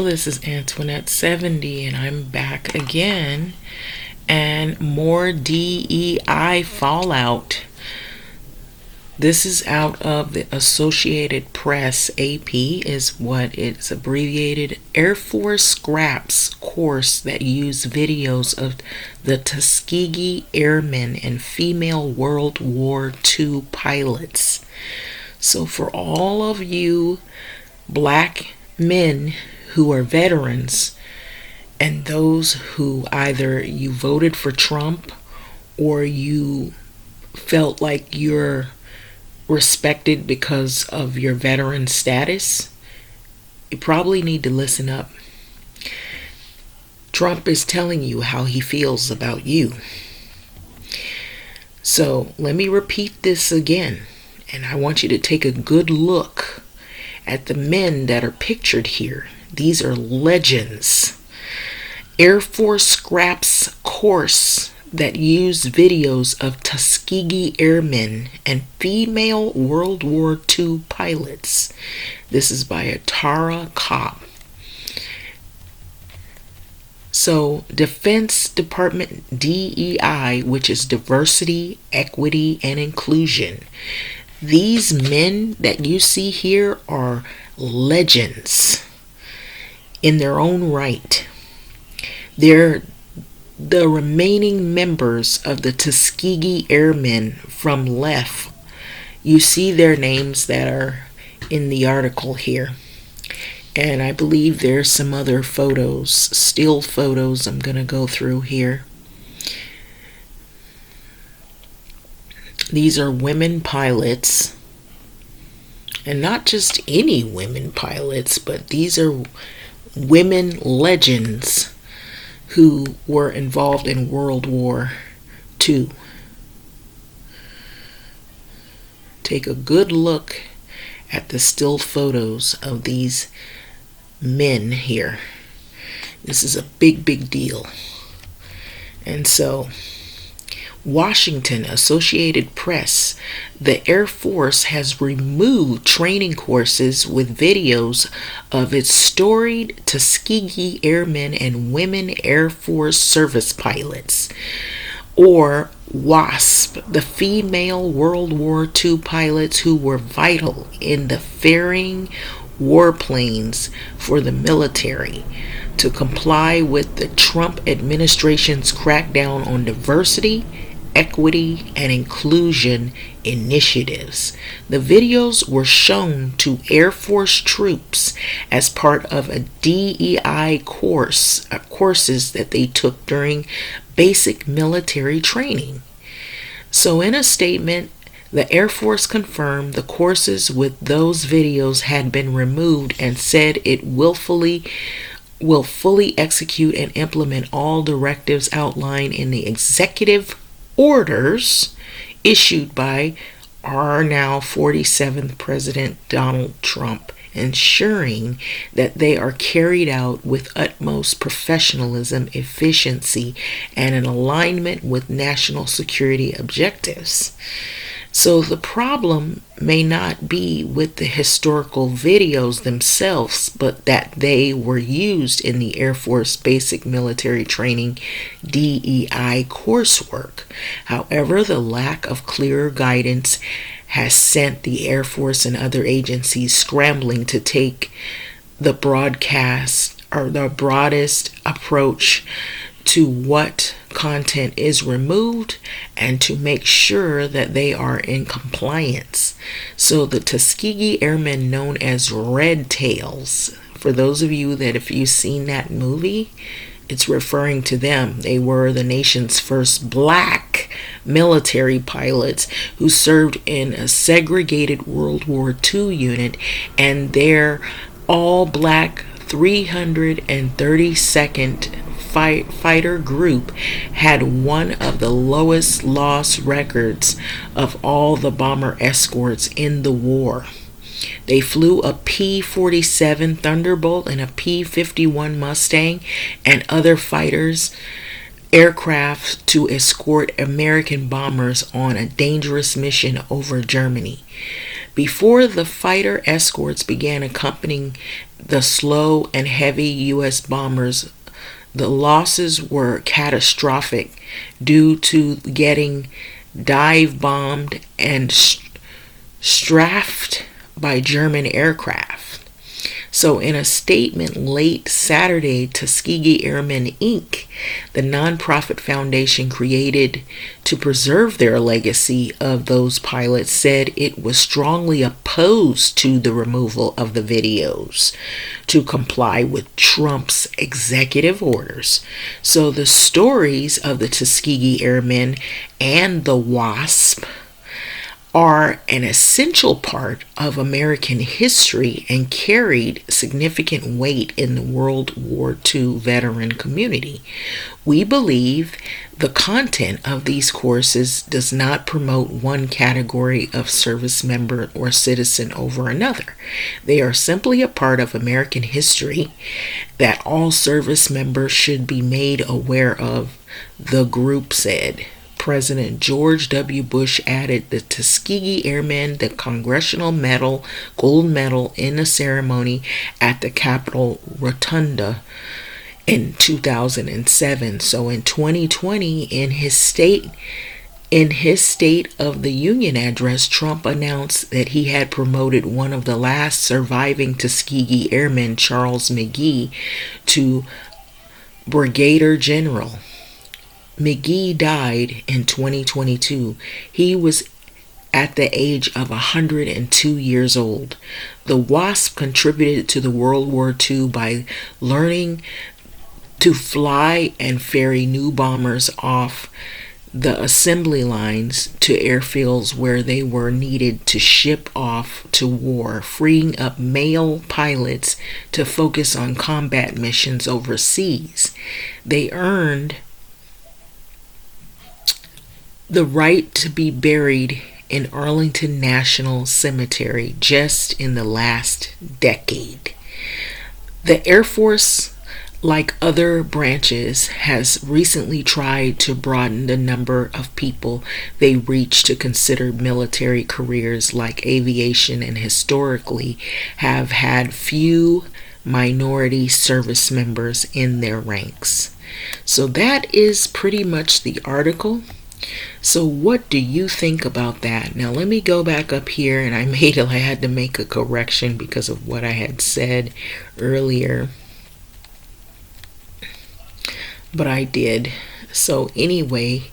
this is Antoinette70 and I'm back again, and more DEI fallout. This is out of the Associated Press. AP is what it's abbreviated. Air Force scraps course that used videos of the Tuskegee Airmen and female World War II pilots. So for all of you black men who are veterans and those who either you voted for Trump or you felt like you're respected because of your veteran status, you probably need to listen up. Trump is telling you how he feels about you. So let me repeat this again, and I want you to take a good look at the men that are pictured here. These are legends. Air Force scraps course that used videos of Tuskegee Airmen and female World War II pilots. This is by a Tara Kopp. So, Defense Department DEI, which is diversity, equity, and inclusion. These men that you see here are legends in their own right. They're the remaining members of the Tuskegee Airmen from left. You see their names that are in the article here. And I believe there's some other photos, still photos I'm going to go through here. These are women pilots. And not just any women pilots, but these are women legends who were involved in World War II. Take a good look at the still photos of these men here. This is a big, big deal. And so, Washington, Associated Press, the Air Force has removed training courses with videos of its storied Tuskegee Airmen and women Air Force service pilots, or WASP, the female World War II pilots who were vital in the ferrying warplanes for the military to comply with the Trump administration's crackdown on diversity, equity, and inclusion initiatives. The videos were shown to Air Force troops as part of a DEI courses that they took during basic military training. So in a statement, the Air Force confirmed the courses with those videos had been removed and said it will fully execute and implement all directives outlined in the executive orders issued by our now 47th President Donald Trump, ensuring that they are carried out with utmost professionalism, efficiency, and in alignment with national security objectives. So the problem may not be with the historical videos themselves, but that they were used in the Air Force Basic Military Training DEI coursework. However, the lack of clear guidance has sent the Air Force and other agencies scrambling to take the broadest approach to what content is removed and to make sure that they are in compliance. So the Tuskegee Airmen, known as Red Tails, for those of you that if you've seen that movie, it's referring to them. They were the nation's first black military pilots who served in a segregated World War II unit, and their all-black 332nd fighter group had one of the lowest loss records of all the bomber escorts in the war. They flew a P-47 Thunderbolt and a P-51 Mustang and other fighters aircraft to escort American bombers on a dangerous mission over Germany. Before the fighter escorts began accompanying the slow and heavy U.S. bombers, the losses were catastrophic due to getting dive bombed and strafed by German aircraft. So in a statement late Saturday, Tuskegee Airmen Inc., the nonprofit foundation created to preserve their legacy of those pilots, said it was strongly opposed to the removal of the videos to comply with Trump's executive orders. So the stories of the Tuskegee Airmen and the WASP are an essential part of American history and carried significant weight in the World War II veteran community. We believe the content of these courses does not promote one category of service member or citizen over another. They are simply a part of American history that all service members should be made aware of, the group said. President George W. Bush added the Tuskegee Airmen the Congressional Medal, Gold Medal, in a ceremony at the Capitol Rotunda in 2007. So in 2020, in his State of the Union address, Trump announced that he had promoted one of the last surviving Tuskegee Airmen, Charles McGee, to Brigadier General. McGee died in 2022. He was at the age of 102 years old. The WASP contributed to the World War II by learning to fly and ferry new bombers off the assembly lines to airfields where they were needed to ship off to war, freeing up male pilots to focus on combat missions overseas. They earned the right to be buried in Arlington National Cemetery just in the last decade. The Air Force, like other branches, has recently tried to broaden the number of people they reach to consider military careers like aviation, and historically have had few minority service members in their ranks. So that is pretty much the article. So what do you think about that? Now let me go back up here, and I had to make a correction because of what I had said earlier. But I did. So anyway,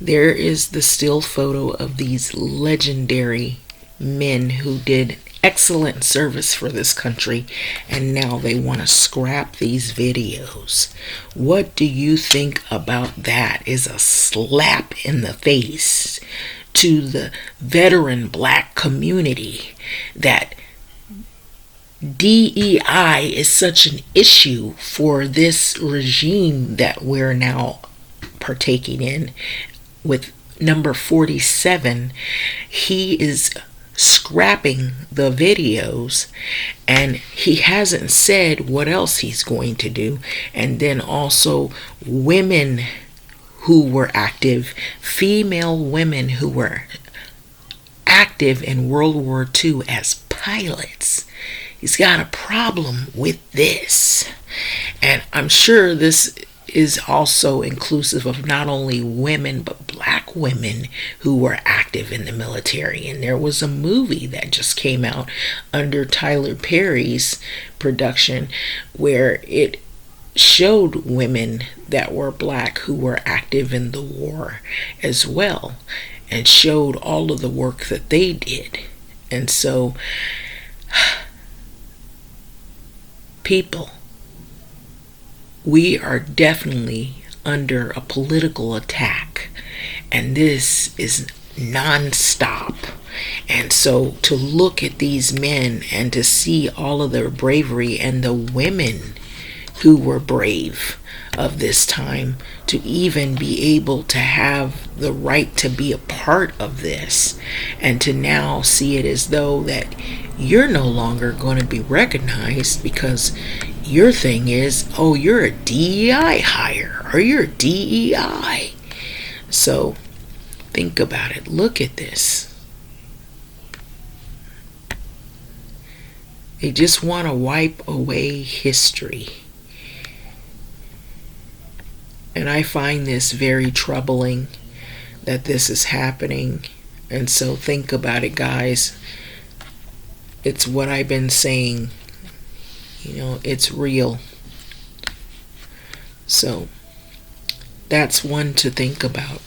there is the still photo of these legendary men who did excellent service for this country, and now they want to scrap these videos. What do you think about that? Is a slap in the face to the veteran black community that DEI is such an issue for this regime that we're now partaking in. With number 47, he is scrapping the videos, and he hasn't said what else he's going to do. And then also women who were active, female women who were active in World War II as pilots. He's got a problem with this, and I'm sure this is also inclusive of not only women but black women who were active in the military. And there was a movie that just came out under Tyler Perry's production where it showed women that were black who were active in the war as well, and showed all of the work that they did. And so people, we are definitely under a political attack, and this is non-stop. And so to look at these men and to see all of their bravery, and the women who were brave of this time, to even be able to have the right to be a part of this, and to now see it as though that you're no longer going to be recognized because your thing is, oh, you're a DEI hire, or you're a DEI. So think about it. Look at this. They just want to wipe away history. And I find this very troubling that this is happening. And so think about it, guys. It's what I've been saying. You know, it's real. So that's one to think about.